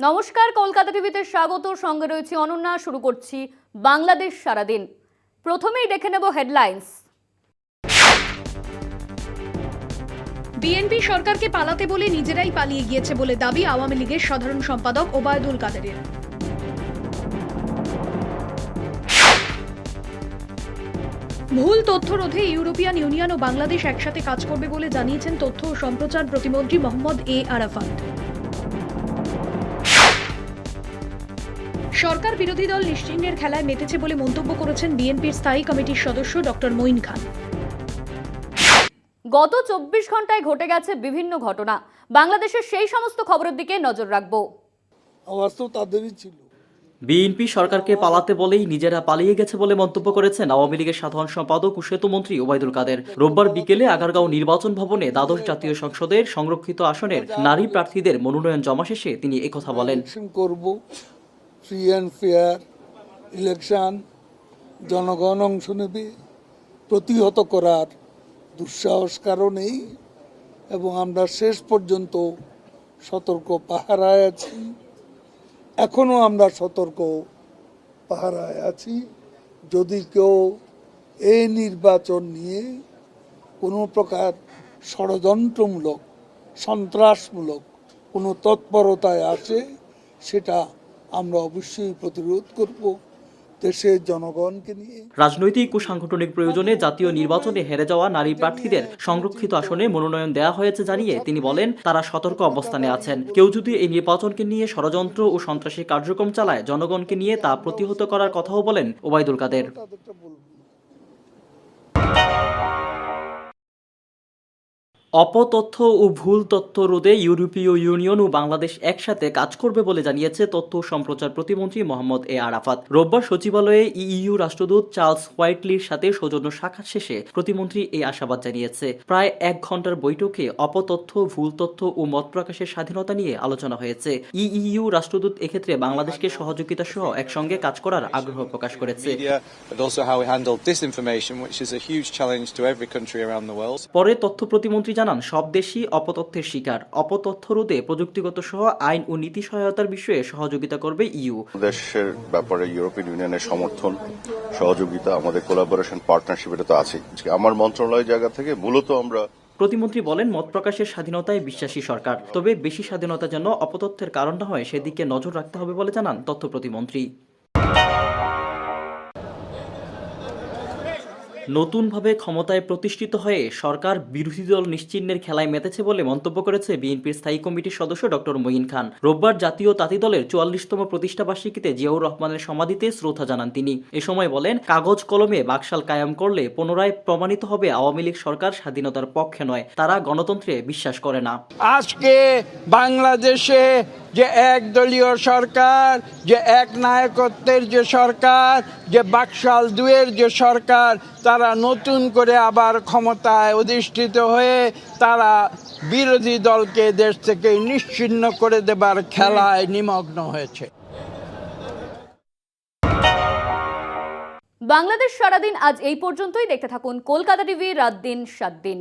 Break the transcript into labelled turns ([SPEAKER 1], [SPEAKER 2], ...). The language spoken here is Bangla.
[SPEAKER 1] নমস্কার, কলকাতা টিভিতে স্বাগত। সঙ্গে রয়েছে অনন্যা। শুরু করছি বাংলাদেশ সারাদিন। প্রথমেই দেখে নেব হেডলাইন্স।
[SPEAKER 2] বিএনপি সরকারকে পালাতে বলে নিজেরাই পালিয়ে গিয়েছে বলে দাবি আওয়ামী লীগের সাধারণ সম্পাদক ওবায়দুল কাদেরের। ভুল তথ্য রোধে ইউরোপিয়ান ইউনিয়ন ও বাংলাদেশ একসাথে কাজ করবে বলে জানিয়েছেন তথ্য ও সম্প্রচার প্রতিমন্ত্রী মোহাম্মদ এ আরাফাত। সরকার বিরোধী দল নিশ্চিহ্নের খেলায় মেতেছে বলে মন্তব্য করেছেন বিএনপির স্থায়ী কমিটির সদস্য ডক্টর মঈন খান।
[SPEAKER 1] গত 24 ঘন্টায় ঘটে গেছে বিভিন্ন ঘটনা। বাংলাদেশের সেই সমস্ত খবরের দিকে নজর রাখবো।
[SPEAKER 3] আওয়াজ তো তাদেরই ছিল।
[SPEAKER 4] বিএনপি সরকারকে পালাতে বলেই নিজেরা পালিয়ে গেছে বলে মন্তব্য করেছেন আওয়ামী লীগের সাধারণ সম্পাদক ও সেতুমন্ত্রী ওবায়দুল কাদের। রোববার বিকেলে আগারগাঁও নির্বাচন ভবনে দ্বাদশ জাতীয় সংসদের সংরক্ষিত আসনের নারী প্রার্থীদের মনোনয়ন জমা শেষে তিনি একথা বলেন।
[SPEAKER 3] করব ফ্রি অ্যান্ড ফেয়ার ইলেকশন, জনগণ অংশ নেবে, প্রতিহত করার দুঃসাহস কারণেই, এবং আমরা শেষ পর্যন্ত সতর্ক পাহারায় আছি। এখনো আমরা সতর্ক পাহারায় আছি। যদি কেউ এই নির্বাচন নিয়ে কোনো প্রকার ষড়যন্ত্রমূলক, সন্ত্রাসমূলক কোনো তৎপরতায় আসে, সেটা আমরা অবশ্যই প্রতিরোধ করব দেশের জনগণকে নিয়ে।
[SPEAKER 4] রাজনৈতিক ও সাংগঠনিক প্রয়োজনে জাতীয় নির্বাচনে হেরে যাওয়া নারী প্রার্থীদের সংরক্ষিত আসনে মনোনয়ন দেওয়া হয়েছে জানিয়ে তিনি বলেন, তারা সতর্ক অবস্থানে আছেন। কেউ যদি এই নির্বাচনকে নিয়ে ষড়যন্ত্র ও সন্ত্রাসী কার্যক্রম চালায়, জনগণকে নিয়ে তা প্রতিহত করার কথাও বলেন ওবায়দুল কাদের। অপতথ্য ও ভুল তথ্য রোধে ইউরোপীয় ইউনিয়ন ও বাংলাদেশ একসাথে কাজ করবে বলে জানিয়েছে তথ্য ও সম্প্রচার প্রতিমন্ত্রী মোহাম্মদ এ আরাফাত। রোববার সচিবালয়ে ইইউ রাষ্ট্রদূত চার্লস হোয়াইটলির সাথে সৌজন্য সাক্ষাৎ শেষে প্রতিমন্ত্রী এই আশাবাদ জানিয়েছে। প্রায় 1 ঘন্টার বৈঠকে অপতথ্য, ভুল তথ্য ও মত প্রকাশের স্বাধীনতা নিয়ে আলোচনা হয়েছে। ইইউ রাষ্ট্রদূত এক্ষেত্রে বাংলাদেশকে সহযোগিতা সহ একসঙ্গে কাজ করার আগ্রহ প্রকাশ করেছে। পরে তথ্য প্রতিমন্ত্রী জানান, সব দেশই অপতথ্যের শিকার। অপতথ্য রোধে প্রযুক্তিগত সহ আইন ও নীতি সহায়তার বিষয়ে সহযোগিতা করবে ইইউ।
[SPEAKER 5] দেশের ব্যাপারে ইউরোপিয়ান ইউনিয়নের সমর্থন, সহযোগিতা, আমাদের কোলাবোরেশন, পার্টনারশিপ, এটা তো আছে। আমার মন্ত্রণালয় জায়গা থেকে মূলত আমরা।
[SPEAKER 4] প্রতিমন্ত্রী বলেন, মত প্রকাশের স্বাধীনতায় বিশ্বাসী সরকার, তবে বেশি স্বাধীনতা যেন অপতথ্যের কারণ না হয় সেদিকে নজর রাখতে হবে বলে জানান তথ্য প্রতিমন্ত্রী। নতুনভাবে ক্ষমতায় প্রতিষ্ঠিত হয়ে সরকার বিরোধী দল নিশ্চিহ্নের খেলায় মেতেছে বলে মন্তব্য করেছে বিএনপির স্থায়ী কমিটির সদস্য ডক্টর মঈন খান। রোববার জাতীয় তাঁতি দলের 44তম প্রতিষ্ঠাবার্ষিকীতে জিয়াউর রহমানের সমাধিতে শ্রদ্ধা জানান তিনি। এ সময় বলেন, কাগজ কলমে বাকশাল কায়েম করলে পুনরায় প্রমাণিত হবে আওয়ামী লীগ সরকার স্বাধীনতার পক্ষে নয়, তারা গণতন্ত্রে বিশ্বাস করে না।
[SPEAKER 6] আজকে বাংলাদেশে যে একদলীয় সরকার, যে এক নায়কত্বের যে সরকার, যে বাকশাল দুয়ের যে সরকার, তারা নতুন করে আবার ক্ষমতায় অধিষ্ঠিত হয়ে তারা বিরোধী দলকে দেশ থেকে নিশ্চিহ্ন করে দেবার খেলায় নিমগ্ন হয়েছে।
[SPEAKER 1] বাংলাদেশ সারাদিন আজ এই পর্যন্তই। দেখতে থাকুন কলকাতা টিভি, রাত দিন 7 দিন।